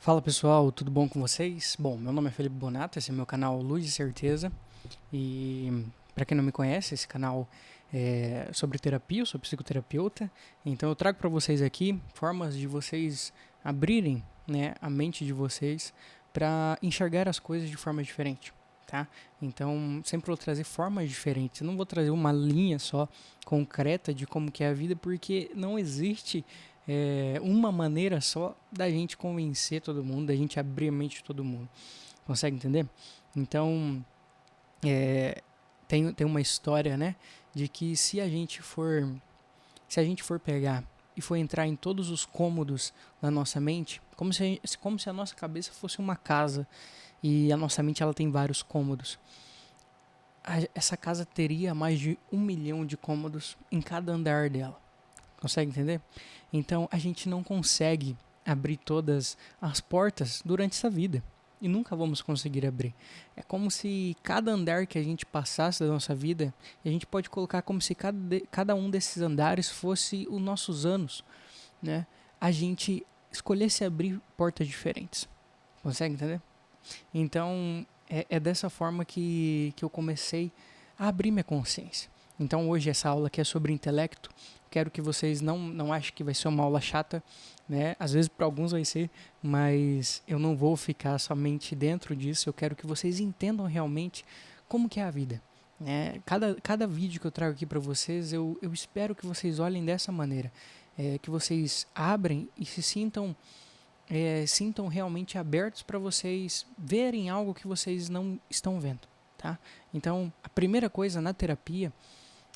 Fala pessoal, tudo bom com vocês? Bom, meu nome é Felipe Bonato, esse é meu canal Luz de Certeza. E para quem não me conhece, esse canal é sobre terapia, eu sou psicoterapeuta. Então eu trago para vocês aqui formas de vocês abrirem, né, a mente de vocês para enxergar as coisas de forma diferente, tá? Então sempre vou trazer formas diferentes. Eu não vou trazer uma linha só concreta de como que é a vida, porque não existe uma maneira só da gente convencer todo mundo, da gente abrir a mente de todo mundo. Consegue entender? Então, é, tem uma história, né, de que se a gente for pegar e for entrar em todos os cômodos da nossa mente, como se a nossa cabeça fosse uma casa e a nossa mente ela tem vários cômodos. Essa casa teria mais de 1 milhão de cômodos em cada andar dela. Consegue entender? Então a gente não consegue abrir todas as portas durante essa vida. E nunca vamos conseguir abrir. É como se cada andar que a gente passasse da nossa vida, a gente pode colocar como se cada um desses andares fosse os nossos anos, né? A gente escolhesse abrir portas diferentes. Consegue entender? Então, é dessa forma que eu comecei a abrir minha consciência. Então, hoje, essa aula aqui é sobre intelecto. Quero que vocês não achem que vai ser uma aula chata, né? Às vezes, para alguns vai ser, mas eu não vou ficar somente dentro disso. Eu quero que vocês entendam realmente como que é a vida. Né? Cada vídeo que eu trago aqui para vocês, eu espero que vocês olhem dessa maneira. Que vocês abrem e se sintam realmente abertos para vocês verem algo que vocês não estão vendo, tá? Então, a primeira coisa na terapia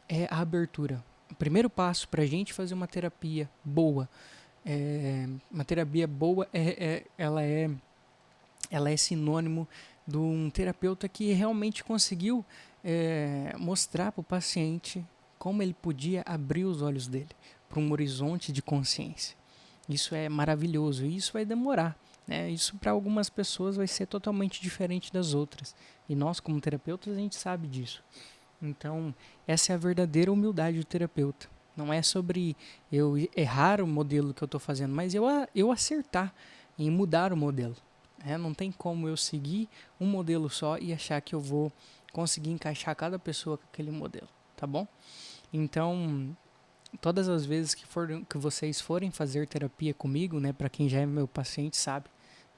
é a abertura. O primeiro passo para a gente fazer uma terapia boa ela é sinônimo de um terapeuta que realmente conseguiu mostrar para o paciente como ele podia abrir os olhos dele para um horizonte de consciência. Isso é maravilhoso e isso vai demorar. Né? Isso para algumas pessoas vai ser totalmente diferente das outras. E nós, como terapeutas, a gente sabe disso. Então, essa é a verdadeira humildade do terapeuta. Não é sobre eu errar o modelo que eu estou fazendo, mas eu acertar em mudar o modelo. Não tem como eu seguir um modelo só e achar que eu vou conseguir encaixar cada pessoa com aquele modelo, tá bom? Então, todas as vezes que vocês forem fazer terapia comigo, né, para quem já é meu paciente sabe,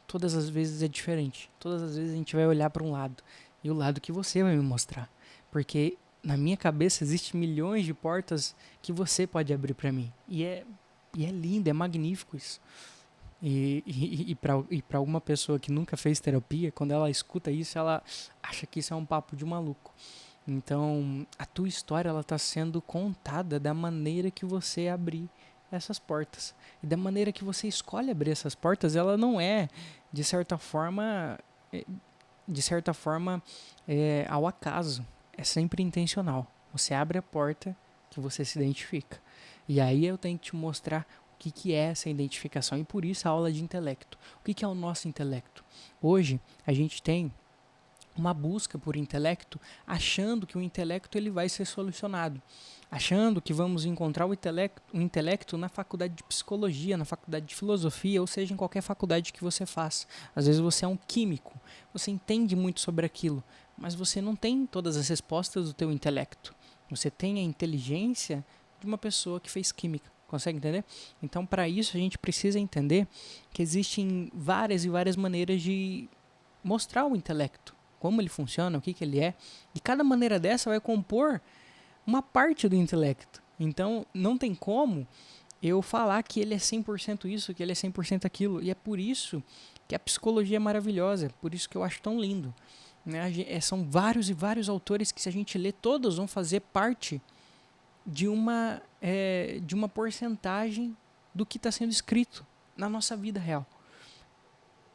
todas as vezes é diferente. Todas as vezes a gente vai olhar para um lado e o lado que você vai me mostrar, porque na minha cabeça existem milhões de portas que você pode abrir para mim e é lindo, é magnífico isso. E para alguma pessoa que nunca fez terapia, quando ela escuta isso, ela acha que isso é um papo de maluco. Então, a tua história ela está sendo contada da maneira que você abrir essas portas. E da maneira que você escolhe abrir essas portas, ela não é, de certa forma, é, ao acaso. É sempre intencional. Você abre a porta que você se identifica. E aí eu tenho que te mostrar o que é essa identificação. E por isso a aula de intelecto. O que é o nosso intelecto? Hoje, a gente tem uma busca por intelecto, achando que o intelecto ele vai ser solucionado, achando que vamos encontrar o intelecto na faculdade de psicologia, na faculdade de filosofia, ou seja, em qualquer faculdade que você faça. Às vezes você é um químico, você entende muito sobre aquilo, mas você não tem todas as respostas do teu intelecto. Você tem a inteligência de uma pessoa que fez química. Consegue entender? Então, para isso, a gente precisa entender que existem várias e várias maneiras de mostrar o intelecto, como ele funciona, o que ele é, e cada maneira dessa vai compor uma parte do intelecto. Então, não tem como eu falar que ele é 100% isso, que ele é 100% aquilo, e é por isso que a psicologia é maravilhosa, por isso que eu acho tão lindo. Né? São vários e vários autores que, se a gente ler, todos vão fazer parte de uma porcentagem do que está sendo escrito na nossa vida real.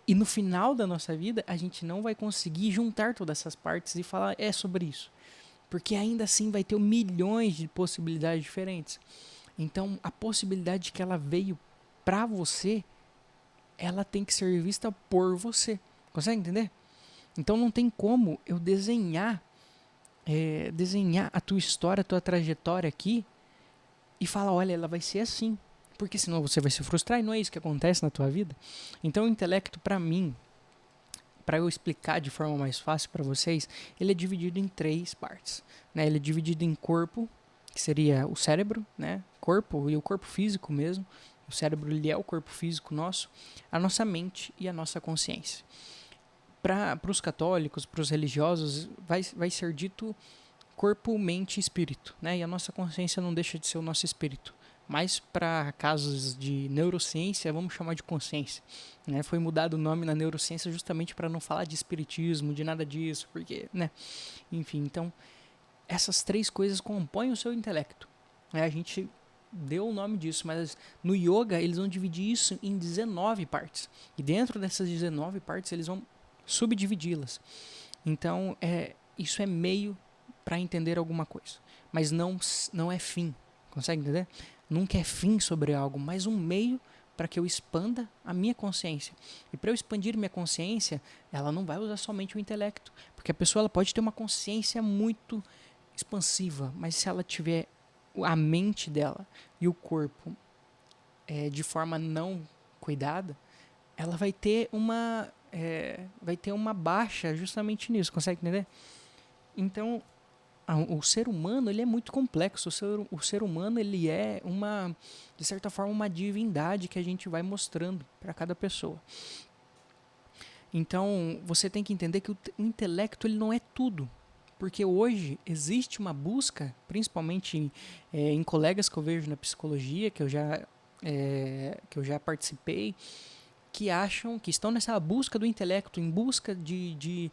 E no final da nossa vida, a gente não vai conseguir juntar todas essas partes e falar é sobre isso. Porque ainda assim vai ter milhões de possibilidades diferentes. Então, a possibilidade que ela veio para você, ela tem que ser vista por você. Consegue entender? Então, não tem como eu desenhar a tua história, a tua trajetória aqui e falar, olha, ela vai ser assim. porque senão você vai se frustrar e não é isso que acontece na tua vida. Então o intelecto, para mim, para eu explicar de forma mais fácil para vocês, ele é dividido em 3 partes, né? Ele é dividido em corpo, que seria o cérebro, né? Corpo e o corpo físico mesmo. O cérebro, ele é o corpo físico nosso, a nossa mente e a nossa consciência. Para os católicos, para os religiosos, vai ser dito corpo, mente e espírito, né? E a nossa consciência não deixa de ser o nosso espírito. Mas para casos de neurociência, vamos chamar de consciência, né? Foi mudado o nome na neurociência justamente para não falar de espiritismo, de nada disso, porque, né? Enfim, então, essas 3 coisas compõem o seu intelecto, né? A gente deu o nome disso, mas no yoga eles vão dividir isso em 19 partes. E dentro dessas 19 partes eles vão subdividi-las. Então, isso é meio para entender alguma coisa, mas não é fim. Consegue entender? Nunca é fim sobre algo, mas um meio para que eu expanda a minha consciência. E para eu expandir minha consciência, ela não vai usar somente o intelecto, porque a pessoa ela pode ter uma consciência muito expansiva, mas se ela tiver a mente dela e o corpo de forma não cuidada, ela vai ter uma baixa justamente nisso. Consegue entender? Então, o ser humano ele é muito complexo. O ser humano ele é de certa forma, uma divindade que a gente vai mostrando para cada pessoa. Então, você tem que entender que o intelecto ele não é tudo. Porque hoje existe uma busca, principalmente em colegas que eu vejo na psicologia, que eu já participei, que acham que estão nessa busca do intelecto, em busca de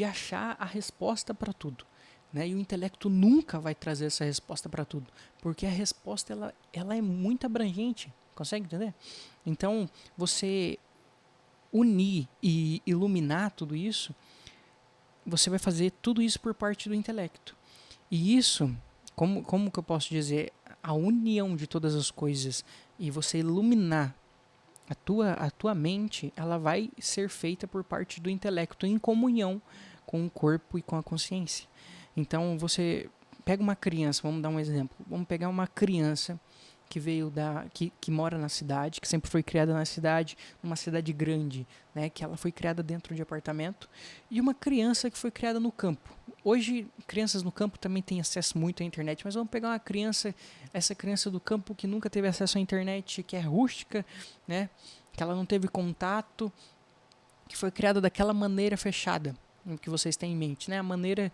achar a resposta para tudo. Né? E o intelecto nunca vai trazer essa resposta para tudo, porque a resposta ela é muito abrangente, consegue entender? Então, você unir e iluminar tudo isso, você vai fazer tudo isso por parte do intelecto. E isso, como que eu posso dizer, a união de todas as coisas e você iluminar a tua mente, ela vai ser feita por parte do intelecto em comunhão com o corpo e com a consciência. Então você pega uma criança, vamos dar um exemplo. Vamos pegar uma criança que veio que mora na cidade, que sempre foi criada na cidade, numa cidade grande, né, que ela foi criada dentro de apartamento, e uma criança que foi criada no campo. Hoje, crianças no campo também têm acesso muito à internet, mas vamos pegar essa criança do campo que nunca teve acesso à internet, que é rústica, né, que ela não teve contato, que foi criada daquela maneira fechada, que vocês têm em mente, né, a maneira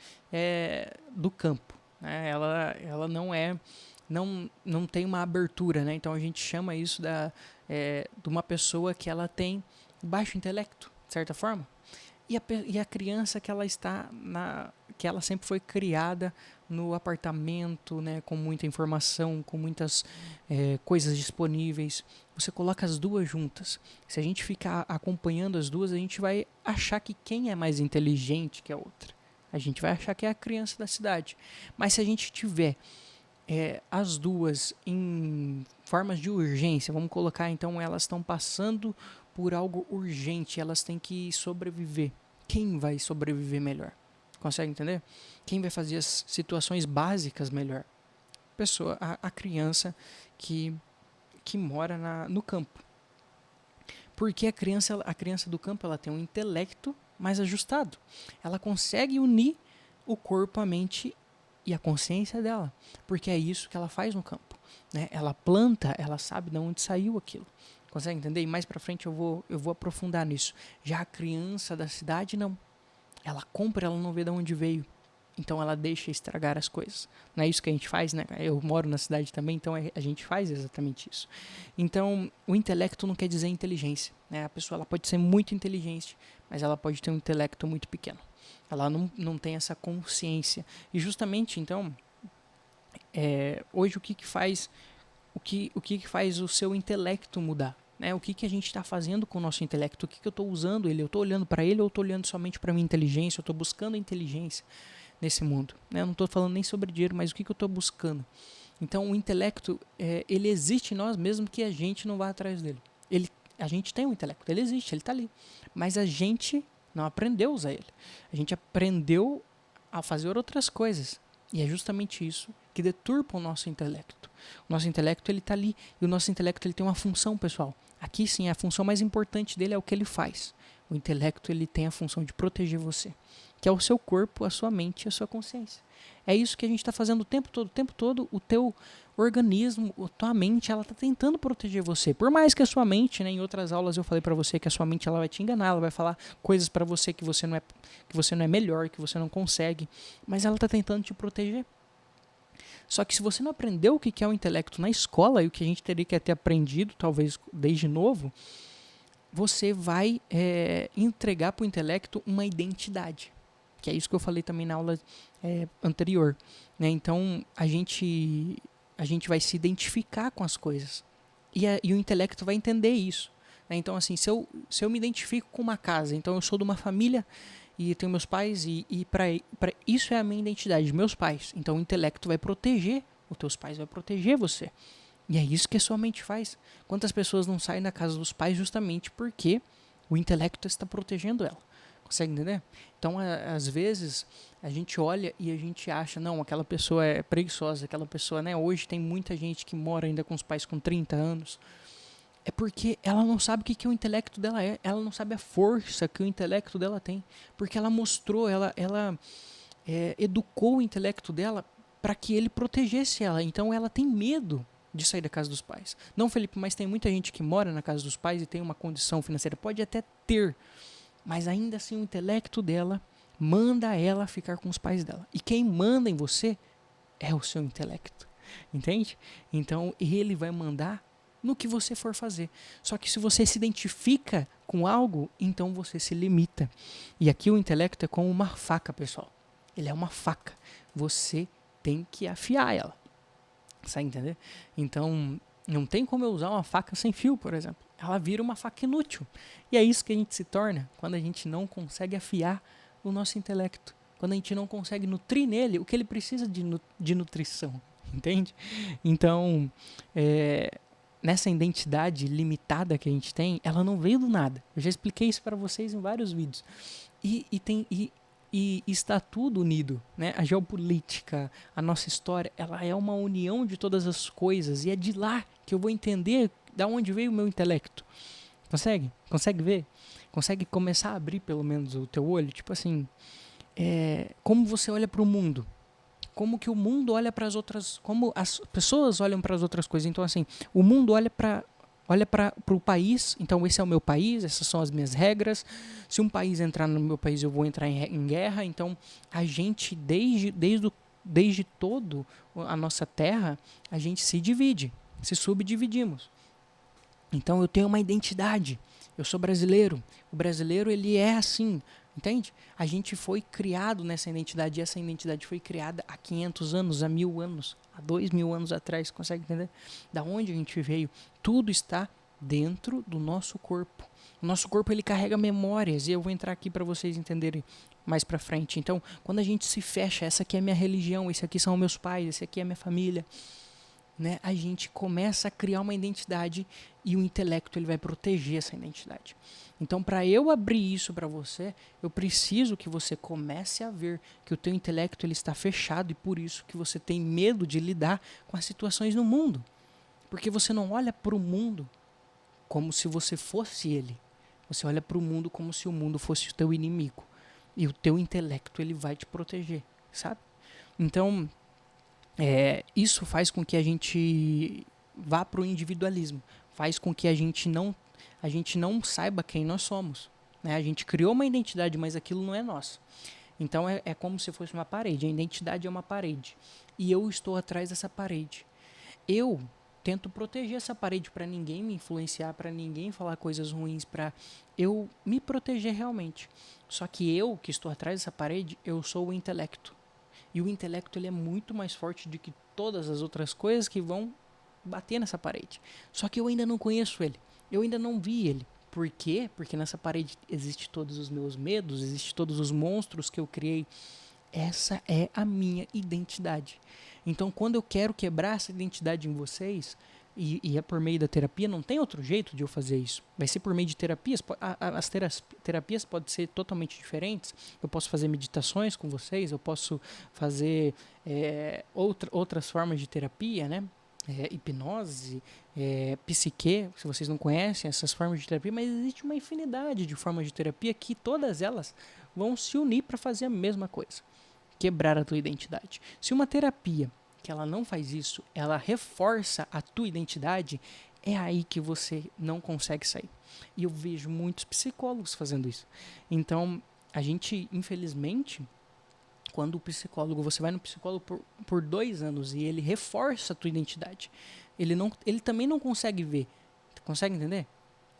do campo, né, ela não tem uma abertura, né? Então a gente chama isso de uma pessoa que ela tem baixo intelecto, de certa forma. E a criança que ela que ela sempre foi criada no apartamento, né? Com muita informação, com muitas coisas disponíveis. Você coloca as duas juntas. Se a gente ficar acompanhando as duas, a gente vai achar que quem é mais inteligente que a outra. A gente vai achar que é a criança da cidade. Mas se a gente tiver as duas em formas de urgência, vamos colocar então, elas estão passando por algo urgente, elas têm que sobreviver. Quem vai sobreviver melhor? Consegue entender? Quem vai fazer as situações básicas melhor? A criança que mora no campo. Porque a criança do campo ela tem um intelecto mais ajustado. Ela consegue unir o corpo, a mente e a consciência dela, porque é isso que ela faz no campo, né? Ela planta, ela sabe de onde saiu aquilo. Consegue entender? E mais para frente eu vou aprofundar nisso. Já a criança da cidade não. Ela compra, ela não vê de onde veio. Então ela deixa estragar as coisas. Não é isso que a gente faz, né? Eu moro na cidade também, então a gente faz exatamente isso. Então, o intelecto não quer dizer inteligência, né? A pessoa ela pode ser muito inteligente, mas ela pode ter um intelecto muito pequeno. Ela não tem essa consciência. E justamente, então, hoje o que faz o seu intelecto mudar? Né? O que a gente está fazendo com o nosso intelecto? O que eu estou usando ele? Eu estou olhando para ele ou estou olhando somente para a minha inteligência? Eu estou buscando a inteligência nesse mundo. Né? Eu não estou falando nem sobre dinheiro, mas o que eu estou buscando? Então, o intelecto, ele existe em nós mesmo que a gente não vá atrás dele. A gente tem um intelecto, ele existe, ele está ali. Mas a gente não aprendeu a usar ele. A gente aprendeu a fazer outras coisas. E é justamente isso que deturpa o nosso intelecto. O nosso intelecto, ele está ali, e o nosso intelecto ele tem uma função, pessoal. Aqui sim, a função mais importante dele é o que ele faz. O intelecto ele tem a função de proteger você, que é o seu corpo, a sua mente e a sua consciência. É isso que a gente está fazendo o tempo todo, o teu organismo, a tua mente, ela está tentando proteger você. Por mais que a sua mente, né, em outras aulas eu falei para você que a sua mente ela vai te enganar, ela vai falar coisas para você que você não é melhor, que você não consegue, mas ela está tentando te proteger. Só que se você não aprendeu o que é o intelecto na escola, e o que a gente teria que ter aprendido, talvez desde novo, você vai entregar para o intelecto uma identidade. Que é isso que eu falei também na aula anterior. Né? Então, a gente vai se identificar com as coisas. E o intelecto vai entender isso. Né? Então, assim, se eu me identifico com uma casa, então eu sou de uma família e tenho meus pais, e para isso é a minha identidade, meus pais. Então, o intelecto vai proteger os teus pais, vai proteger você. E é isso que a sua mente faz. Quantas pessoas não saem da casa dos pais justamente porque o intelecto está protegendo ela? Consegue entender? Então, às vezes, a gente olha e a gente acha, não, aquela pessoa é preguiçosa, aquela pessoa, né? Hoje tem muita gente que mora ainda com os pais com 30 anos. É porque ela não sabe o que o intelecto dela é. Ela não sabe a força que o intelecto dela tem. Porque ela mostrou, ela educou o intelecto dela para que ele protegesse ela. Então, ela tem medo de sair da casa dos pais. Não, Felipe, mas tem muita gente que mora na casa dos pais e tem uma condição financeira. Pode até ter, mas ainda assim o intelecto dela manda ela ficar com os pais dela. E quem manda em você é o seu intelecto. Entende? Então, ele vai mandar no que você for fazer. Só que se você se identifica com algo, então você se limita. E aqui o intelecto é como uma faca, pessoal. Ele é uma faca. Você tem que afiar ela. Sabe entender? Então, não tem como eu usar uma faca sem fio, por exemplo. Ela vira uma faca inútil. E é isso que a gente se torna quando a gente não consegue afiar o nosso intelecto. Quando a gente não consegue nutrir nele o que ele precisa de nutrição. Entende? Então, nessa identidade limitada que a gente tem, ela não veio do nada. Eu já expliquei isso para vocês em vários vídeos. E está tudo unido, né? A geopolítica, a nossa história, ela é uma união de todas as coisas, e é de lá que eu vou entender de onde veio o meu intelecto. Consegue? Consegue ver? Consegue começar a abrir pelo menos o teu olho? Tipo assim, como você olha para o mundo? Como que o mundo olha para as outras, como as pessoas olham para as outras coisas. Então assim, o mundo olha para o país, então esse é o meu país, essas são as minhas regras. Se um país entrar no meu país, eu vou entrar em guerra. Então, a gente, desde todo a nossa terra, a gente se divide, se subdividimos. Então, eu tenho uma identidade, eu sou brasileiro. O brasileiro, ele é assim, entende? A gente foi criado nessa identidade, e essa identidade foi criada há 500 anos, há 1000 anos, há 2000 anos atrás, consegue entender? Da onde a gente veio? Tudo está dentro do nosso corpo. O nosso corpo, ele carrega memórias, e eu vou entrar aqui para vocês entenderem mais para frente. Então, quando a gente se fecha, essa aqui é a minha religião, esse aqui são meus pais, esse aqui é a minha família, né? A gente começa a criar uma identidade, e o intelecto ele vai proteger essa identidade. Então, para eu abrir isso para você, eu preciso que você comece a ver que o teu intelecto ele está fechado, e por isso que você tem medo de lidar com as situações no mundo. Porque você não olha para o mundo como se você fosse ele. Você olha para o mundo como se o mundo fosse o teu inimigo. E o teu intelecto ele vai te proteger, sabe? Então, isso faz com que a gente vá para o individualismo. Faz com que a gente não saiba quem nós somos. Né? A gente criou uma identidade, mas aquilo não é nosso. Então é como se fosse uma parede. A identidade é uma parede. E eu estou atrás dessa parede. Eu tento proteger essa parede para ninguém me influenciar, para ninguém falar coisas ruins, para eu me proteger realmente. Só que eu, que estou atrás dessa parede, eu sou o intelecto. E o intelecto ele é muito mais forte do que todas as outras coisas que vão bater nessa parede. Só que eu ainda não conheço ele. Eu ainda não vi ele. Por quê? Porque nessa parede existe todos os meus medos, existe todos os monstros que eu criei. Essa é a minha identidade. Então, quando eu quero quebrar essa identidade em vocês, E é por meio da terapia, não tem outro jeito de eu fazer isso. Vai ser por meio de terapias. As terapias podem ser totalmente diferentes. Eu posso fazer meditações com vocês, eu posso fazer outras formas de terapia, né? Hipnose, psique, se vocês não conhecem essas formas de terapia, mas existe uma infinidade de formas de terapia que todas elas vão se unir para fazer a mesma coisa. Quebrar a tua identidade. Se uma terapia que ela não faz isso, ela reforça a tua identidade, é aí que você não consegue sair. E eu vejo muitos psicólogos fazendo isso. Então, a gente, infelizmente, quando o psicólogo, você vai no psicólogo por 2 anos e ele reforça a tua identidade, ele também não consegue ver. Consegue entender?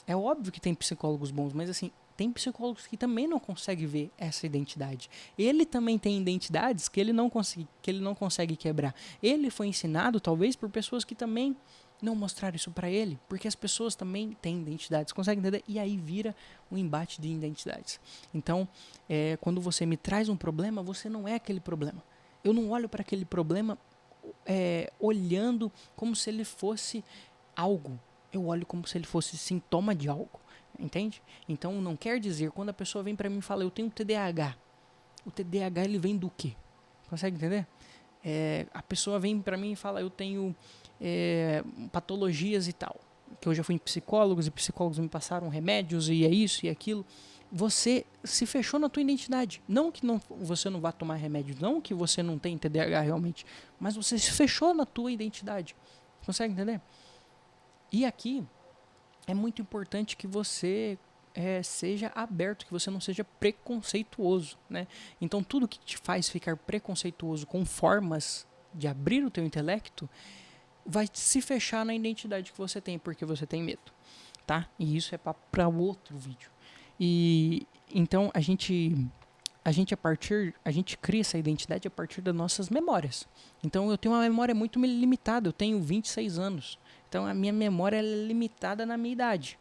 É óbvio que tem psicólogos bons, mas assim, tem psicólogos que também não conseguem ver essa identidade. Ele também tem identidades que ele não consegue quebrar. Ele foi ensinado, talvez, por pessoas que também não mostraram isso para ele, porque as pessoas também têm identidades, conseguem entender? E aí vira um embate de identidades. Então, quando você me traz um problema, você não é aquele problema. Eu não olho para aquele problema olhando como se ele fosse algo. Eu olho como se ele fosse sintoma de algo. Entende? Então não quer dizer, quando a pessoa vem para mim e fala, eu tenho TDAH. O TDAH ele vem do quê? Consegue entender? A pessoa vem para mim e fala, eu tenho patologias e tal. Que eu já fui em psicólogos e psicólogos me passaram remédios e é isso e aquilo. Você se fechou na tua identidade. Não que você não vá tomar remédio, não que você não tem TDAH realmente, mas você se fechou na tua identidade. Consegue entender? E aqui é muito importante que você seja aberto, que você não seja preconceituoso, né? Então tudo que te faz ficar preconceituoso com formas de abrir o teu intelecto vai se fechar na identidade que você tem, porque você tem medo, tá? E isso é para outro vídeo. E então a gente cria essa identidade a partir das nossas memórias. Então eu tenho uma memória muito limitada, eu tenho 26 anos. Então a minha memória é limitada na minha idade.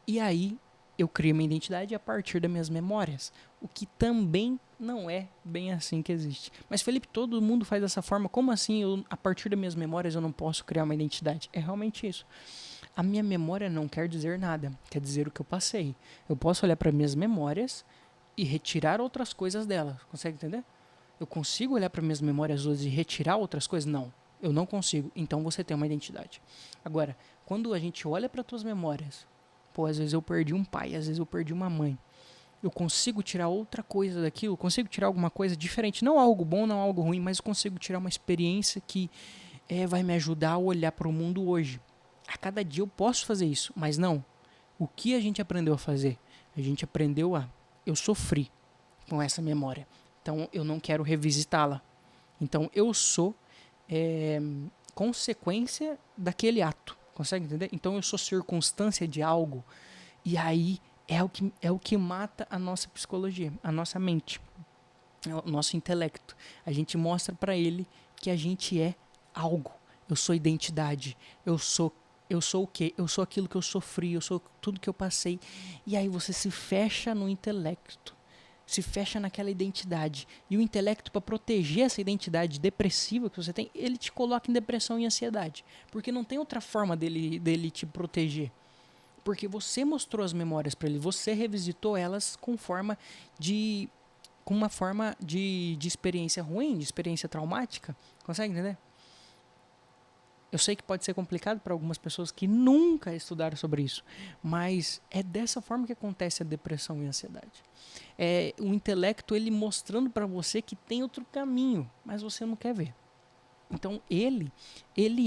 E aí eu crio minha identidade a partir das minhas memórias, o que também não é bem assim que existe. Mas Felipe, todo mundo faz dessa forma, como assim a partir das minhas memórias eu não posso criar uma identidade? É realmente isso. A minha memória não quer dizer nada, quer dizer o que eu passei. Eu posso olhar para minhas memórias e retirar outras coisas delas, consegue entender? Eu consigo olhar para minhas memórias hoje e retirar outras coisas? Não, eu não consigo. Então você tem uma identidade. Agora, quando a gente olha para tuas memórias, pô, às vezes eu perdi um pai, às vezes eu perdi uma mãe. Eu consigo tirar outra coisa daquilo, consigo tirar alguma coisa diferente, não algo bom, não algo ruim, mas eu consigo tirar uma experiência que vai me ajudar a olhar para o mundo hoje. A cada dia eu posso fazer isso, mas não. O que a gente aprendeu a fazer? A gente aprendeu eu sofri com essa memória. Então eu não quero revisitá-la. Então eu sou consequência daquele ato. Consegue entender? Então eu sou circunstância de algo. E aí é o que mata a nossa psicologia, a nossa mente, o nosso intelecto. A gente mostra para ele que a gente é algo. Eu sou identidade. Eu sou o quê? Eu sou aquilo que eu sofri, eu sou tudo que eu passei. E aí você se fecha no intelecto, se fecha naquela identidade. E o intelecto, para proteger essa identidade depressiva que você tem, ele te coloca em depressão e ansiedade. Porque não tem outra forma dele te proteger. Porque você mostrou as memórias para ele, você revisitou elas com uma forma de experiência ruim, de experiência traumática. Consegue entender? Eu sei que pode ser complicado para algumas pessoas que nunca estudaram sobre isso, mas é dessa forma que acontece a depressão e a ansiedade. É o intelecto ele mostrando para você que tem outro caminho, mas você não quer ver. Então ele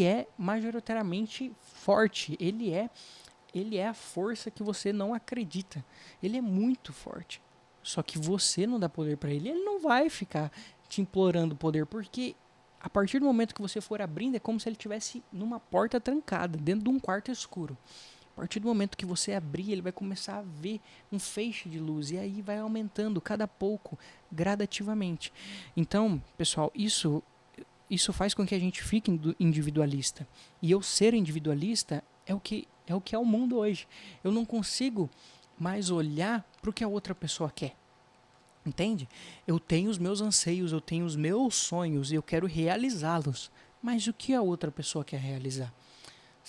é majoritariamente forte, ele é a força que você não acredita. Ele é muito forte. Só que você não dá poder para ele, ele não vai ficar te implorando poder, porque a partir do momento que você for abrindo, é como se ele estivesse numa porta trancada, dentro de um quarto escuro. A partir do momento que você abrir, ele vai começar a ver um feixe de luz, e aí vai aumentando cada pouco, gradativamente. Então, pessoal, isso faz com que a gente fique individualista. E eu ser individualista é o que é o mundo hoje. Eu não consigo mais olhar para o que a outra pessoa quer. Entende? Eu tenho os meus anseios, eu tenho os meus sonhos e eu quero realizá-los. Mas o que a outra pessoa quer realizar?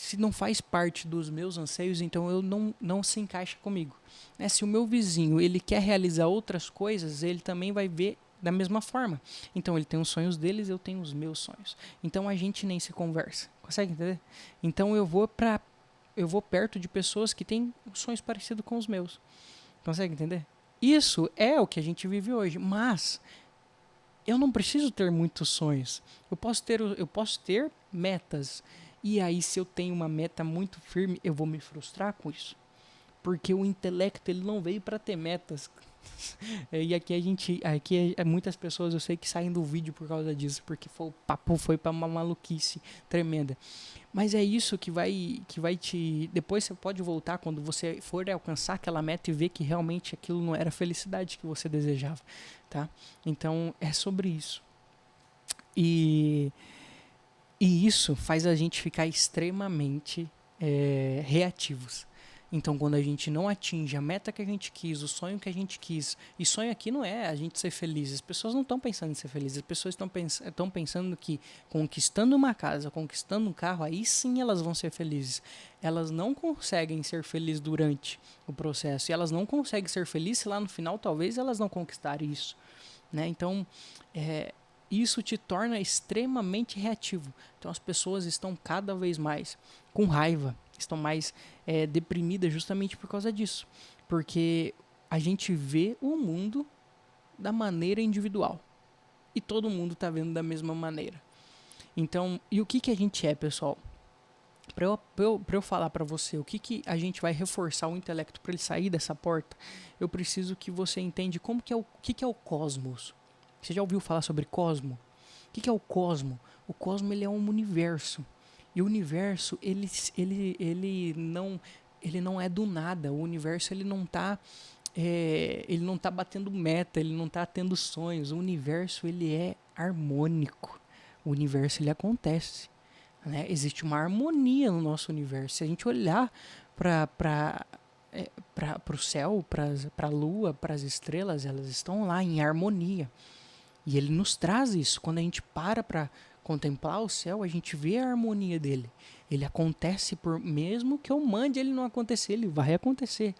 se não faz parte dos meus anseios, então eu não se encaixa comigo. Né? Se o meu vizinho ele quer realizar outras coisas, ele também vai ver da mesma forma. Então ele tem os sonhos deles, eu tenho os meus sonhos. Então a gente nem se conversa. Consegue entender? Então eu vou perto de pessoas que têm sonhos parecidos com os meus. Consegue entender? Isso é o que a gente vive hoje, mas eu não preciso ter muitos sonhos. Eu posso ter metas. E aí, se eu tenho uma meta muito firme, eu vou me frustrar com isso. Porque o intelecto ele não veio para ter metas. E aqui muitas pessoas eu sei que saem do vídeo por causa disso, porque o papo foi para uma maluquice tremenda. Mas é isso que vai te. Depois você pode voltar quando você for alcançar aquela meta e ver que realmente aquilo não era a felicidade que você desejava, tá? Então é sobre isso. E isso faz a gente ficar extremamente reativos. Então, quando a gente não atinge a meta que a gente quis, o sonho que a gente quis, e sonho aqui não é a gente ser feliz, as pessoas não estão pensando em ser felizes, as pessoas estão pensando que conquistando uma casa, conquistando um carro, aí sim elas vão ser felizes. Elas não conseguem ser felizes durante o processo, e elas não conseguem ser felizes se lá no final talvez elas não conquistarem isso. Né? Então, isso te torna extremamente reativo. Então as pessoas estão cada vez mais com raiva, estão mais deprimidas justamente por causa disso. Porque a gente vê o mundo da maneira individual. E todo mundo está vendo da mesma maneira. Então, e o que a gente é, pessoal? Para eu falar para você o que a gente vai reforçar o intelecto para ele sair dessa porta, eu preciso que você entenda o que é o cosmos. Você já ouviu falar sobre cosmo? O que é o cosmo? O cosmo ele é um universo. E o universo ele não é do nada. O universo ele não está batendo meta, ele não está tendo sonhos. O universo ele é harmônico. O universo ele acontece. Né? Existe uma harmonia no nosso universo. Se a gente olhar para o céu, para a lua, para as estrelas, elas estão lá em harmonia. E ele nos traz isso. Quando a gente para contemplar o céu, a gente vê a harmonia dele. Ele acontece mesmo que eu mande ele não acontecer, ele vai acontecer.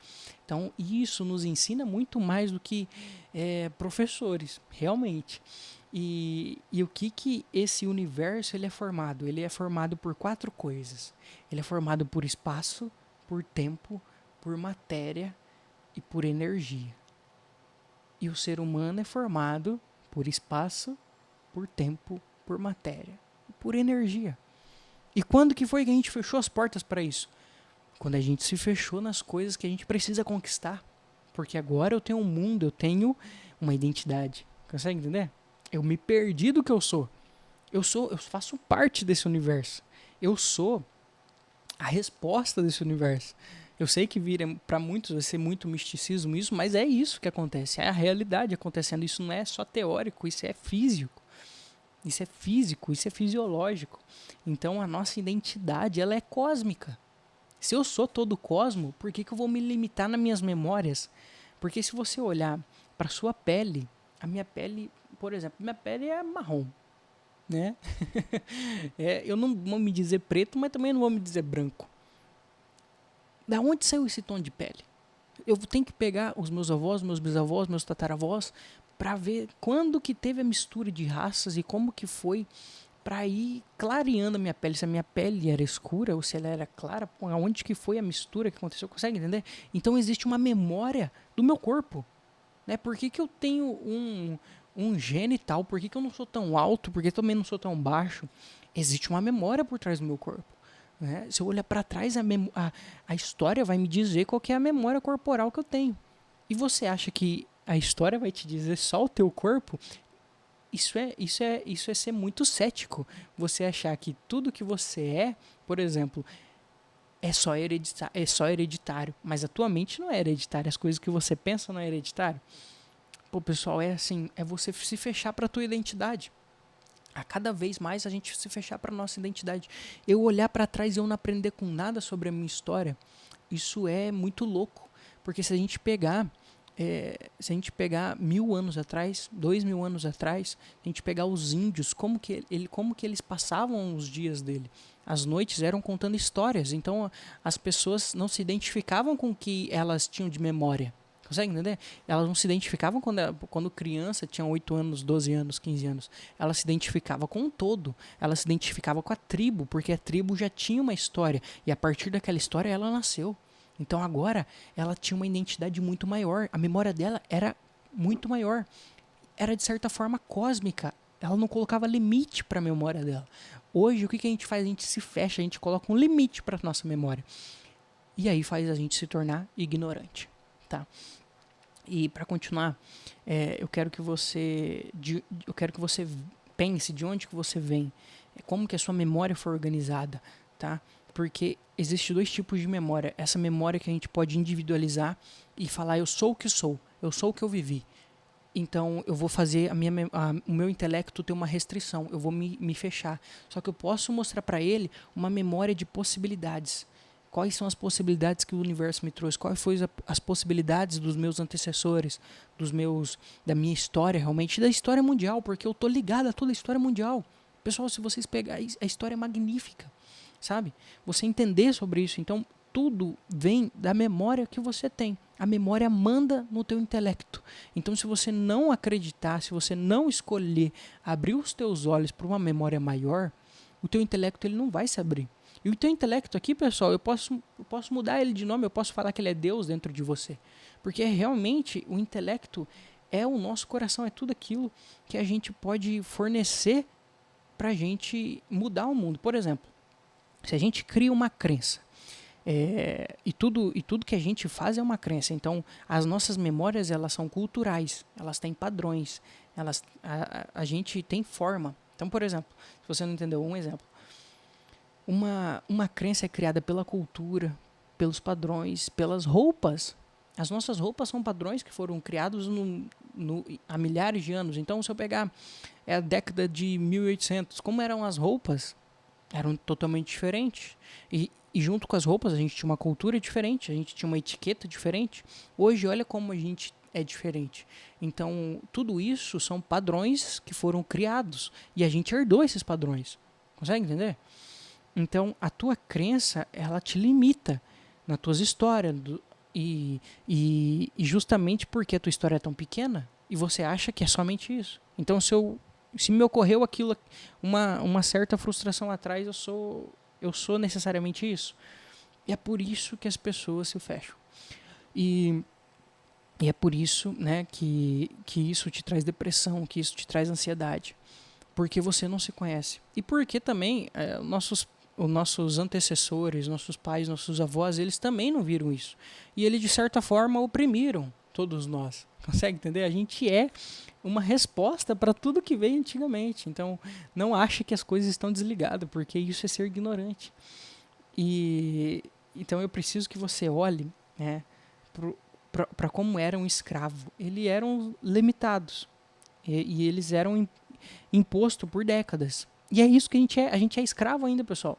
Então, isso nos ensina muito mais do que professores, realmente. E o que esse universo ele é formado? Ele é formado por 4 coisas. Ele é formado por espaço, por tempo, por matéria e por energia. E o ser humano é formado por espaço, por tempo, por matéria e por energia. E quando que foi que a gente fechou as portas para isso? Quando a gente se fechou nas coisas que a gente precisa conquistar. Porque agora eu tenho um mundo, eu tenho uma identidade. Consegue entender? Eu me perdi do que eu sou. Eu faço parte desse universo. Eu sou a resposta desse universo. Eu sei que para muitos vai ser muito misticismo isso, mas é isso que acontece. É a realidade acontecendo. Isso não é só teórico, isso é físico. Isso é físico, isso é fisiológico. Então a nossa identidade ela é cósmica. Se eu sou todo cosmo, por que eu vou me limitar nas minhas memórias? Porque se você olhar para sua pele, a minha pele, por exemplo, minha pele é marrom, né? Eu não vou me dizer preto, mas também não vou me dizer branco. Da onde saiu esse tom de pele? Eu tenho que pegar os meus avós, meus bisavós, meus tataravós, para ver quando que teve a mistura de raças e como que foi para ir clareando a minha pele, se a minha pele era escura ou se ela era clara, aonde que foi a mistura que aconteceu, consegue entender? Então existe uma memória do meu corpo, né? Por que eu tenho um gene tal, por que eu não sou tão alto, por que também não sou tão baixo? Existe uma memória por trás do meu corpo. Né? Se eu olhar para trás, a história vai me dizer qual que é a memória corporal que eu tenho. E você acha que a história vai te dizer só o teu corpo? Isso é ser muito cético. Você achar que tudo que você é, por exemplo, é só hereditário. Mas a tua mente não é hereditária. As coisas que você pensa não é hereditário. Pô, pessoal, é assim, é você se fechar para a tua identidade. A cada vez mais a gente se fechar para nossa identidade. Eu olhar para trás e eu não aprender com nada sobre a minha história, isso é muito louco. Porque se a gente pegar se a gente pegar 1000 anos atrás, 2000 anos atrás, a gente pegar os índios, como que eles passavam os dias dele. As noites eram contando histórias, então as pessoas não se identificavam com o que elas tinham de memória. Consegue entender? Elas não se identificavam quando criança, tinha 8 anos, 12 anos, 15 anos. Ela se identificava com o todo. Ela se identificava com a tribo, porque a tribo já tinha uma história. E a partir daquela história ela nasceu. Então agora ela tinha uma identidade muito maior. A memória dela era muito maior. Era de certa forma cósmica. Ela não colocava limite para a memória dela. Hoje o que a gente faz? A gente se fecha, a gente coloca um limite para a nossa memória. E aí faz a gente se tornar ignorante. Tá? E para continuar, eu quero que você pense de onde que você vem, como que a sua memória foi organizada, tá? Porque existe 2 tipos de memória. Essa memória que a gente pode individualizar e falar eu sou o que eu vivi. Então eu vou fazer o meu intelecto ter uma restrição, eu vou me fechar. Só que eu posso mostrar para ele uma memória de possibilidades. Quais são as possibilidades que o universo me trouxe? Quais foram as possibilidades dos meus antecessores, da minha história realmente, da história mundial, porque eu tô ligado a toda a história mundial. Pessoal, se vocês pegarem, a história é magnífica, sabe? Você entender sobre isso, então tudo vem da memória que você tem. A memória manda no teu intelecto. Então, se você não acreditar, se você não escolher abrir os teus olhos para uma memória maior, o teu intelecto ele não vai se abrir. E o teu intelecto aqui, pessoal, eu posso mudar ele de nome, eu posso falar que ele é Deus dentro de você. Porque realmente o intelecto é o nosso coração, é tudo aquilo que a gente pode fornecer para a gente mudar o mundo. Por exemplo, se a gente cria uma crença, e tudo que a gente faz é uma crença. Então, as nossas memórias elas são culturais, elas têm padrões, a gente tem forma. Então, por exemplo, se você não entendeu, um exemplo. Uma crença é criada pela cultura, pelos padrões, pelas roupas. As nossas roupas são padrões que foram criados há milhares de anos. Então, se eu pegar a década de 1800, como eram as roupas? Eram totalmente diferentes. E junto com as roupas, a gente tinha uma cultura diferente, a gente tinha uma etiqueta diferente. Hoje, olha como a gente é diferente. Então, tudo isso são padrões que foram criados. E a gente herdou esses padrões. Consegue entender? Então, a tua crença, ela te limita nas tuas histórias. E justamente porque a tua história é tão pequena, e você acha que é somente isso. Então, se me ocorreu aquilo, uma certa frustração atrás, eu sou necessariamente isso. E é por isso que as pessoas se fecham. E é por isso, né, que isso te traz depressão, que isso te traz ansiedade. Porque você não se conhece. E porque também os nossos antecessores, nossos pais, nossos avós, eles também não viram isso. E eles, de certa forma, oprimiram todos nós. Consegue entender? A gente é uma resposta para tudo que veio antigamente. Então, não ache que as coisas estão desligadas, porque isso é ser ignorante. Então, eu preciso que você olhe, né, para como era um escravo. Eles eram limitados. E eles eram impostos por décadas. E é isso que a gente é. A gente é escravo ainda, pessoal.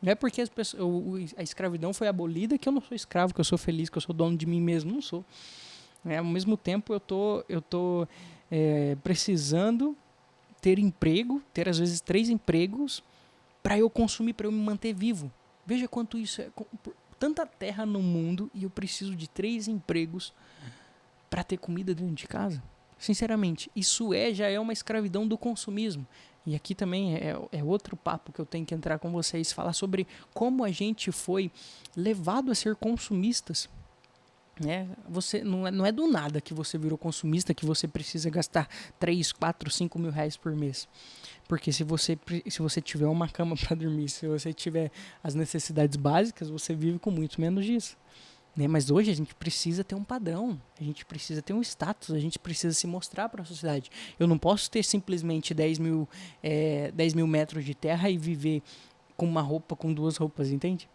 Não é porque a escravidão foi abolida que eu não sou escravo, que eu sou feliz, que eu sou dono de mim mesmo. Não sou. Ao mesmo tempo, eu tô precisando ter emprego, ter às vezes 3 empregos, para eu consumir, para eu me manter vivo. Veja quanto isso é. Tanta terra no mundo e eu preciso de 3 empregos para ter comida dentro de casa. Sinceramente, isso já é uma escravidão do consumismo. E aqui também é outro papo que eu tenho que entrar com vocês, falar sobre como a gente foi levado a ser consumistas. Você não é do nada que você virou consumista, que você precisa gastar 3, 4, 5 mil reais por mês. Porque se você tiver uma cama para dormir, se você tiver as necessidades básicas, você vive com muito menos disso. Mas hoje a gente precisa ter um padrão, a gente precisa ter um status, a gente precisa se mostrar para a sociedade. Eu não posso ter simplesmente 10 mil metros de terra e viver com uma roupa, com 2 roupas, entende?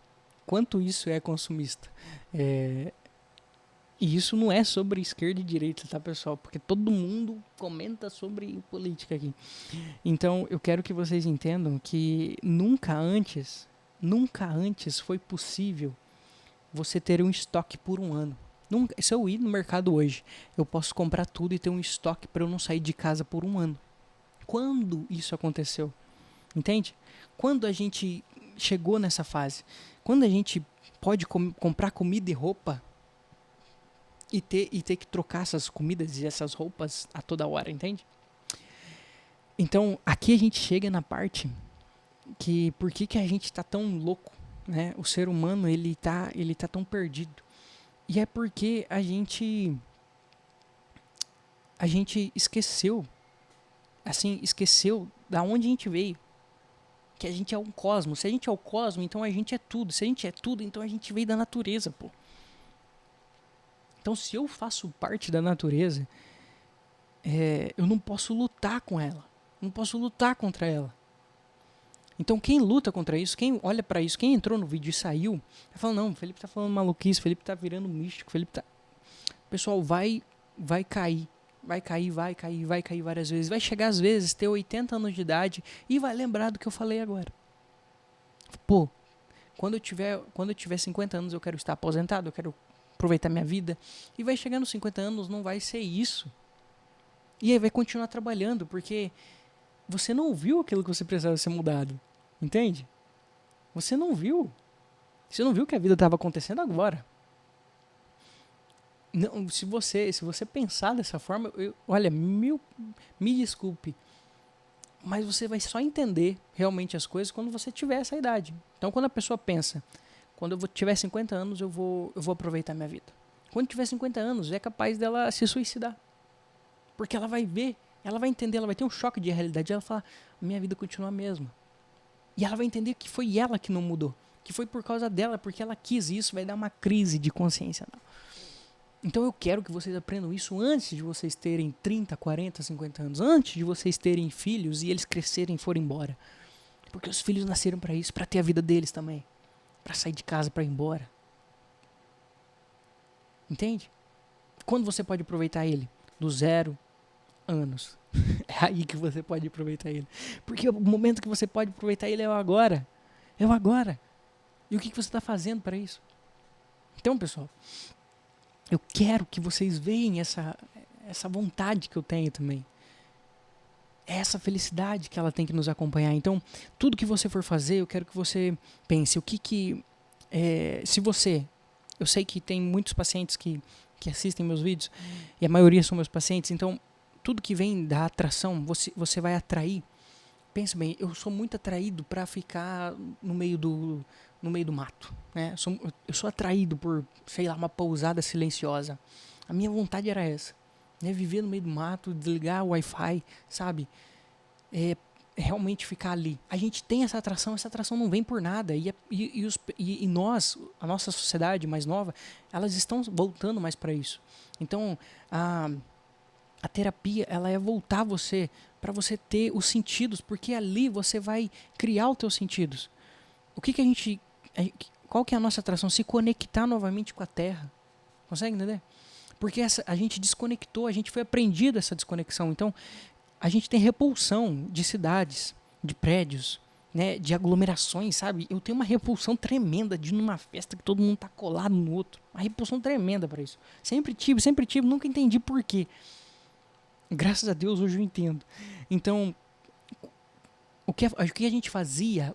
Quanto isso é consumista? E isso não é sobre esquerda e direita, tá, pessoal? Porque todo mundo comenta sobre política aqui. Então, eu quero que vocês entendam que nunca antes foi possível você ter um estoque por um ano. Se eu ir no mercado hoje, eu posso comprar tudo e ter um estoque para eu não sair de casa por um ano. Quando isso aconteceu? Entende? Quando a gente chegou nessa fase? Quando a gente pode comprar comida e roupa e ter que trocar essas comidas e essas roupas a toda hora, entende? Então, aqui a gente chega na parte que por que a gente tá tão louco, né? O ser humano, ele tá tão perdido. E é porque a gente esqueceu, assim, esqueceu da onde a gente veio. Que a gente é um cosmos. Se a gente é o cosmos, então a gente é tudo. Se a gente é tudo, então a gente veio da natureza, pô. Então, se eu faço parte da natureza, eu não posso lutar com ela. Não posso lutar contra ela. Então, quem luta contra isso, quem olha pra isso, quem entrou no vídeo e saiu, vai falar, não, o Felipe tá falando maluquice, o Felipe tá virando místico, o Felipe tá... Pessoal, vai cair. Vai cair várias vezes. Vai chegar às vezes, ter 80 anos de idade e vai lembrar do que eu falei agora. Pô, quando eu tiver 50 anos eu quero estar aposentado, eu quero aproveitar minha vida. E vai chegar nos 50 anos, não vai ser isso. E aí vai continuar trabalhando, porque você não viu aquilo que você precisava ser mudado. Entende? Você não viu. Você não viu que a vida estava acontecendo agora. Não, se você pensar dessa forma, olha, me desculpe, mas você vai só entender realmente as coisas quando você tiver essa idade. Então, quando a pessoa pensa, quando eu tiver 50 anos, eu vou aproveitar minha vida. Quando tiver 50 anos, é capaz dela se suicidar. Porque ela vai ver, ela vai entender, ela vai ter um choque de realidade, ela vai falar, minha vida continua a mesma. E ela vai entender que foi ela que não mudou, que foi por causa dela, porque ela quis isso, vai dar uma crise de consciência. Não. Então eu quero que vocês aprendam isso antes de vocês terem 30, 40, 50 anos. Antes de vocês terem filhos e eles crescerem e forem embora. Porque os filhos nasceram para isso, para ter a vida deles também. Para sair de casa, para ir embora. Entende? Quando você pode aproveitar ele? Do 0 anos. É aí que você pode aproveitar ele. Porque o momento que você pode aproveitar ele é o agora. É o agora. E o que você está fazendo para isso? Então, pessoal, eu quero que vocês vejam essa vontade que eu tenho também. É essa felicidade que ela tem que nos acompanhar. Então, tudo que você for fazer, eu quero que você pense, se você... Eu sei que tem muitos pacientes que assistem meus vídeos, e a maioria são meus pacientes, então, tudo que vem da atração, você vai atrair. Pensa bem, eu sou muito atraído para ficar no meio do mato, né? Eu sou atraído por, sei lá, uma pousada silenciosa. A minha vontade era essa, né? Viver no meio do mato, desligar o Wi-Fi, sabe? Realmente ficar ali. A gente tem essa atração não vem por nada. E nós, a nossa sociedade mais nova, elas estão voltando mais para isso. Então, a terapia, ela é voltar você para você ter os sentidos, porque ali você vai criar os teus sentidos. Qual que é a nossa atração? Se conectar novamente com a Terra. Consegue entender? Porque a gente desconectou, a gente foi aprendido essa desconexão. Então, a gente tem repulsão de cidades, de prédios, né, de aglomerações, sabe? Eu tenho uma repulsão tremenda de ir numa festa que todo mundo tá colado no outro. Uma repulsão tremenda para isso. Sempre tive, nunca entendi por quê. Graças a Deus hoje eu entendo. Então, o que a gente fazia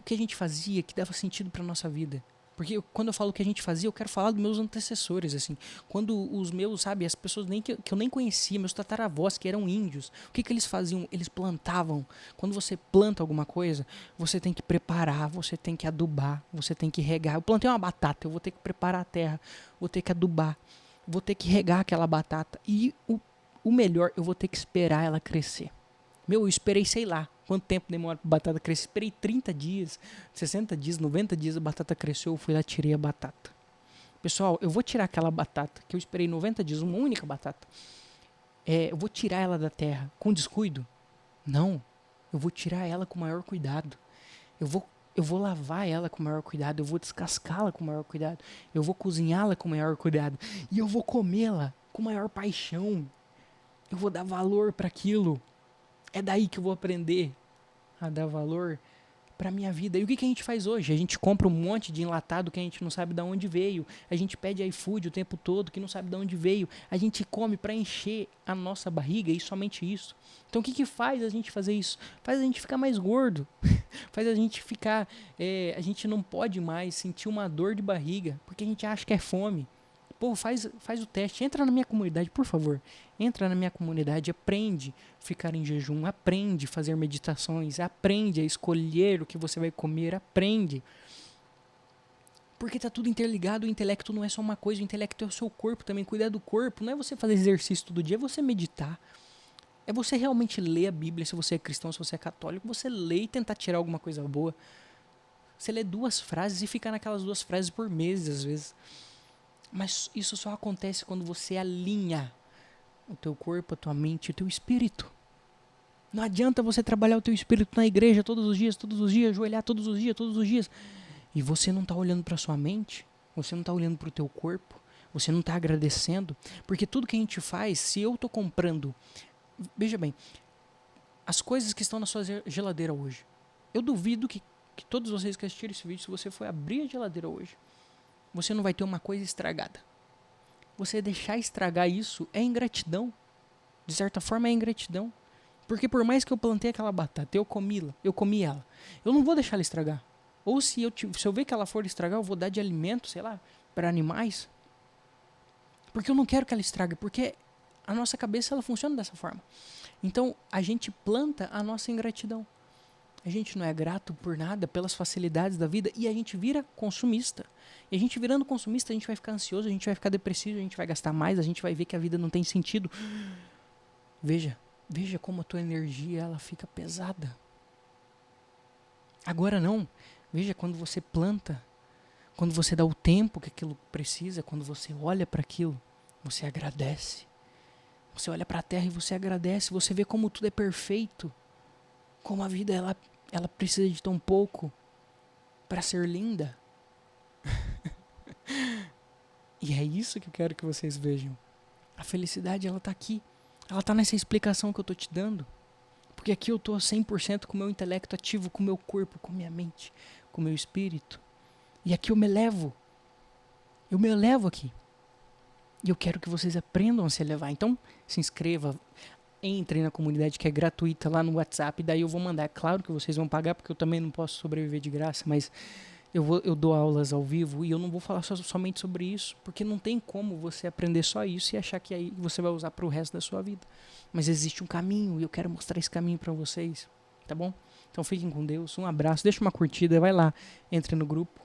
que dava sentido para nossa vida. Porque quando eu falo o que a gente fazia, eu quero falar dos meus antecessores, assim. Quando os meus, sabe, as pessoas que eu nem conhecia, meus tataravós, que eram índios, o que eles faziam? Eles plantavam. Quando você planta alguma coisa, você tem que preparar, você tem que adubar, você tem que regar. Eu plantei uma batata, eu vou ter que preparar a terra, vou ter que adubar, vou ter que regar aquela batata. E o melhor, eu vou ter que esperar ela crescer. Eu esperei, sei lá, quanto tempo demora para a batata crescer. Esperei 30 dias, 60 dias, 90 dias, a batata cresceu, eu fui lá, tirei a batata. Pessoal, eu vou tirar aquela batata, que eu esperei 90 dias, uma única batata. Eu vou tirar ela da terra com descuido? Não. Eu vou tirar ela com o maior cuidado. Eu vou lavar ela com o maior cuidado, eu vou descascá-la com o maior cuidado, eu vou cozinhá-la com o maior cuidado, e eu vou comê-la com maior paixão. Eu vou dar valor para aquilo. É daí que eu vou aprender a dar valor para minha vida. E o que a gente faz hoje? A gente compra um monte de enlatado que a gente não sabe de onde veio. A gente pede iFood o tempo todo que não sabe de onde veio. A gente come para encher a nossa barriga e somente isso. Então o que faz a gente fazer isso? Faz a gente ficar mais gordo. Faz a gente ficar... a gente não pode mais sentir uma dor de barriga porque a gente acha que é fome. Pô, faz o teste, entra na minha comunidade, por favor. Entra na minha comunidade, aprende a ficar em jejum, aprende a fazer meditações, aprende a escolher o que você vai comer, aprende. Porque tá tudo interligado, o intelecto não é só uma coisa, o intelecto é o seu corpo também, cuidar do corpo. Não é você fazer exercício todo dia, é você meditar. É você realmente ler a Bíblia, se você é cristão, se você é católico, você lê e tentar tirar alguma coisa boa. Você lê 2 frases e fica naquelas 2 frases por meses, às vezes. Mas isso só acontece quando você alinha o teu corpo, a tua mente, o teu espírito. Não adianta você trabalhar o teu espírito na igreja todos os dias, ajoelhar todos os dias. E você não está olhando para sua mente, você não está olhando para o teu corpo, você não está agradecendo. Porque tudo que a gente faz, se eu estou comprando... Veja bem, as coisas que estão na sua geladeira hoje. Eu duvido que todos vocês que assistiram esse vídeo, se você for abrir a geladeira hoje, você não vai ter uma coisa estragada. Você deixar estragar isso é ingratidão. De certa forma é ingratidão. Porque por mais que eu plantei aquela batata, eu comi ela. Eu não vou deixar ela estragar. Ou se eu ver que ela for estragar, eu vou dar de alimento, sei lá, para animais. Porque eu não quero que ela estrague. Porque a nossa cabeça ela funciona dessa forma. Então a gente planta a nossa ingratidão. A gente não é grato por nada, pelas facilidades da vida, e a gente vira consumista. E a gente virando consumista, a gente vai ficar ansioso, a gente vai ficar depressivo, a gente vai gastar mais, a gente vai ver que a vida não tem sentido. Veja como a tua energia ela fica pesada. Agora não. Veja quando você planta, quando você dá o tempo que aquilo precisa, quando você olha para aquilo, você agradece. Você olha para a terra e você agradece, você vê como tudo é perfeito. Como a vida ela precisa de tão pouco para ser linda. E é isso que eu quero que vocês vejam. A felicidade ela tá aqui. Ela tá nessa explicação que eu tô te dando. Porque aqui eu tô 100% com o meu intelecto ativo, com o meu corpo, com a minha mente, com o meu espírito. E aqui eu me elevo. Eu me elevo aqui. E eu quero que vocês aprendam a se elevar. Então, se inscreva. Entrem na comunidade que é gratuita lá no WhatsApp, daí eu vou mandar. É claro que vocês vão pagar, porque eu também não posso sobreviver de graça, mas eu dou aulas ao vivo e eu não vou falar somente sobre isso, porque não tem como você aprender só isso e achar que aí você vai usar para o resto da sua vida. Mas existe um caminho e eu quero mostrar esse caminho para vocês, tá bom? Então fiquem com Deus, um abraço, deixa uma curtida, vai lá, entre no grupo